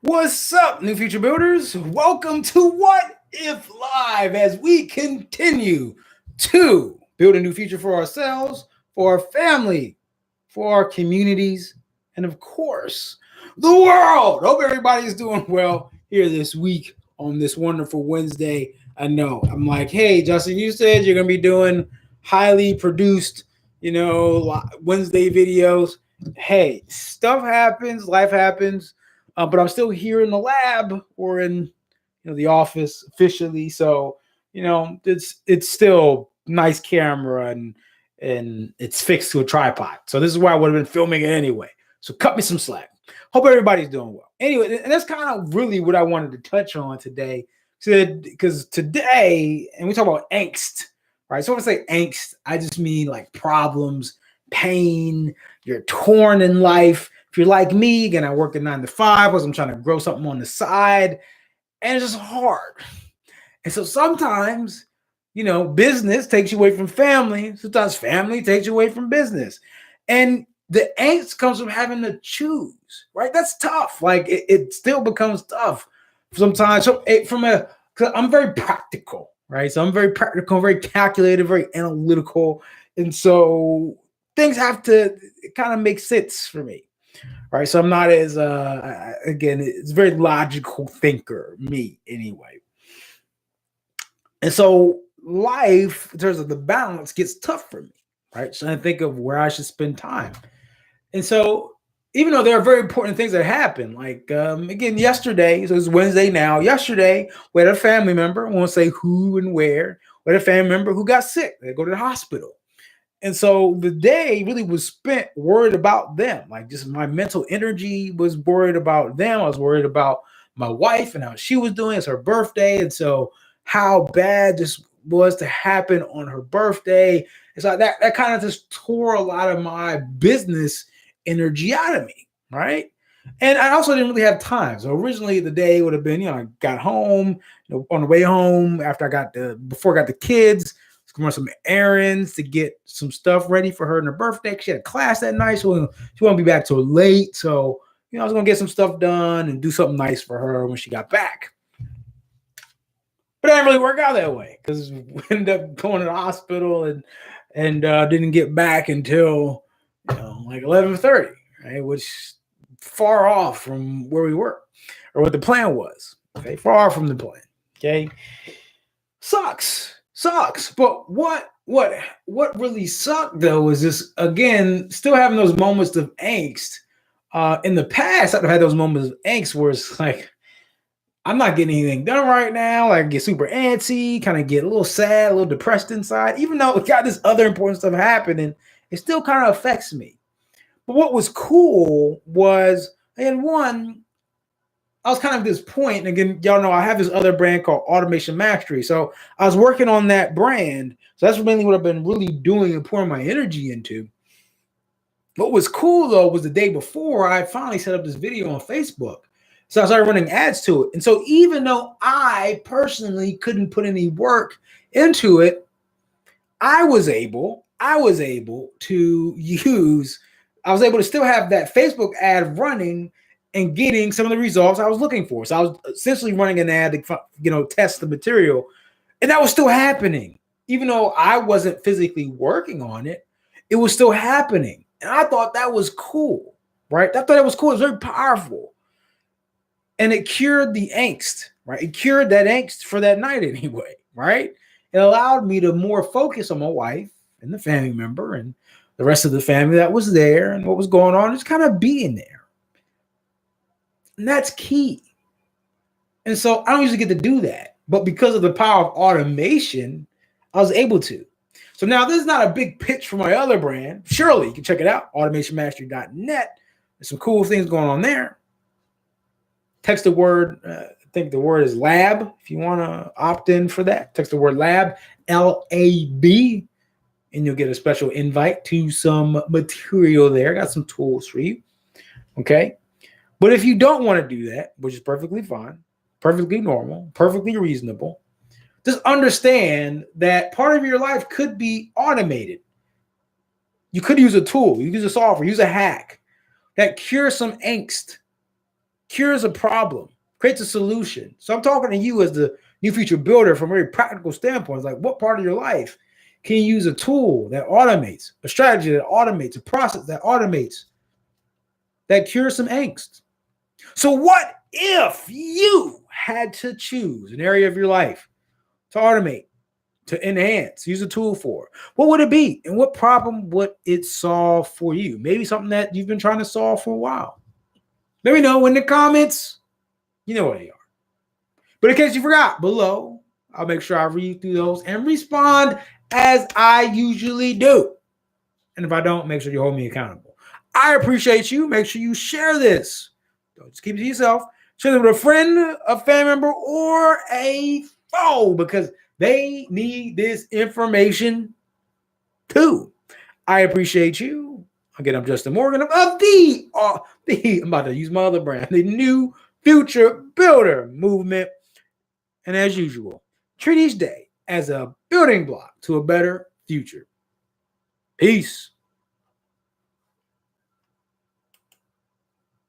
What's up, New Future Builders? Welcome to What If Live as we continue to build a new future for ourselves, for our family, for our communities, and of course, the world. Hope everybody is doing well here this week on this wonderful Wednesday. I know I'm like, hey, Justin, you said you're going to be doing highly produced, Wednesday videos. Hey, stuff happens, life happens, but I'm still here in the lab or in the office officially. So it's still nice camera and it's fixed to a tripod. So this is why I would have been filming it anyway. So cut me some slack. Hope everybody's doing well. Anyway, and that's kind of really what I wanted to touch on today. Because today, and we talk about angst, right? So when I say angst, I just mean like problems, pain, you're torn in life. If you're like me, again, I work a 9 to 5 because I'm trying to grow something on the side, and it's just hard. And so sometimes, business takes you away from family. Sometimes family takes you away from business. And the angst comes from having to choose, right? That's tough. Like it still becomes tough sometimes. So I'm very practical, right? So I'm very practical, very calculated, very analytical. And so things have to kind of make sense for me. Right. So I'm not as again, it's very logical thinker, me anyway. And so life, in terms of the balance, gets tough for me, right? So I think of where I should spend time. And so even though there are very important things that happen, like again, yesterday, so it's Wednesday now. Yesterday, we had a family member, I won't say who and where, we had a family member who got sick. They go to the hospital. And so the day really was spent worried about them. Like just my mental energy was worried about them. I was worried about my wife and how she was doing. It's her birthday. And so how bad this was to happen on her birthday. It's like that kind of just tore a lot of my business energy out of me. Right. And I also didn't really have time. So originally the day would have been, I got home, on the way home before I got the kids, run some errands to get some stuff ready for her and her birthday. She had a class that night, so she won't be back till late. So, I was gonna get some stuff done and do something nice for her when she got back. But it didn't really work out that way because we ended up going to the hospital and didn't get back until like 11:30, right? Which far off from where we were or what the plan was. Okay, far from the plan. Okay, sucks. But what really sucked though is this again, still having those moments of angst. In the past, I've had those moments of angst where it's like I'm not getting anything done right now. I get super antsy, kind of get a little sad, a little depressed inside, even though it got this other important stuff happening. It still kind of affects me. But what was cool was, and one, I was kind of at this point, and again, y'all know I have this other brand called Automation Mastery. So I was working on that brand. So that's mainly what I've been really doing and pouring my energy into. What was cool though was the day before I finally set up this video on Facebook. So I started running ads to it. And so even though I personally couldn't put any work into it, I was able to still have that Facebook ad running and getting some of the results I was looking for. So I was essentially running an ad to, test the material. And that was still happening. Even though I wasn't physically working on it, it was still happening. And I thought that was cool, right? I thought that was cool. It was very powerful. And it cured the angst, right? It cured that angst for that night anyway, right? It allowed me to more focus on my wife and the family member and the rest of the family that was there and what was going on, just kind of being there. And that's key. And so I don't usually get to do that. But because of the power of automation, I was able to. So now this is not a big pitch for my other brand. Surely you can check it out, automationmastery.net. There's some cool things going on there. Text the word, I think the word is lab. If you want to opt in for that, text the word lab, LAB, and you'll get a special invite to some material there. Got some tools for you. Okay. But if you don't want to do that, which is perfectly fine, perfectly normal, perfectly reasonable, just understand that part of your life could be automated. You could use a tool, you use a software, use a hack that cures some angst cures a problem, creates a solution. So I'm talking to you as the new future builder from a very practical standpoint. It's like, what part of your life can you use a tool that automates, a strategy that automates, a process that automates, that cures some angst? So what if you had to choose an area of your life to automate, to enhance, use a tool for? What would it be? And what problem would it solve for you? Maybe something that you've been trying to solve for a while. Let me know in the comments. You know what they are. But in case you forgot, below, I'll make sure I read through those and respond as I usually do. And if I don't, make sure you hold me accountable. I appreciate you. Make sure you share this. Don't just keep it to yourself. Share it with a friend, a family member, or a foe, because they need this information too. I appreciate you. Again, I'm Justin Morgan of I'm about to use my other brand, the New Future Builder Movement. And as usual, treat each day as a building block to a better future. Peace.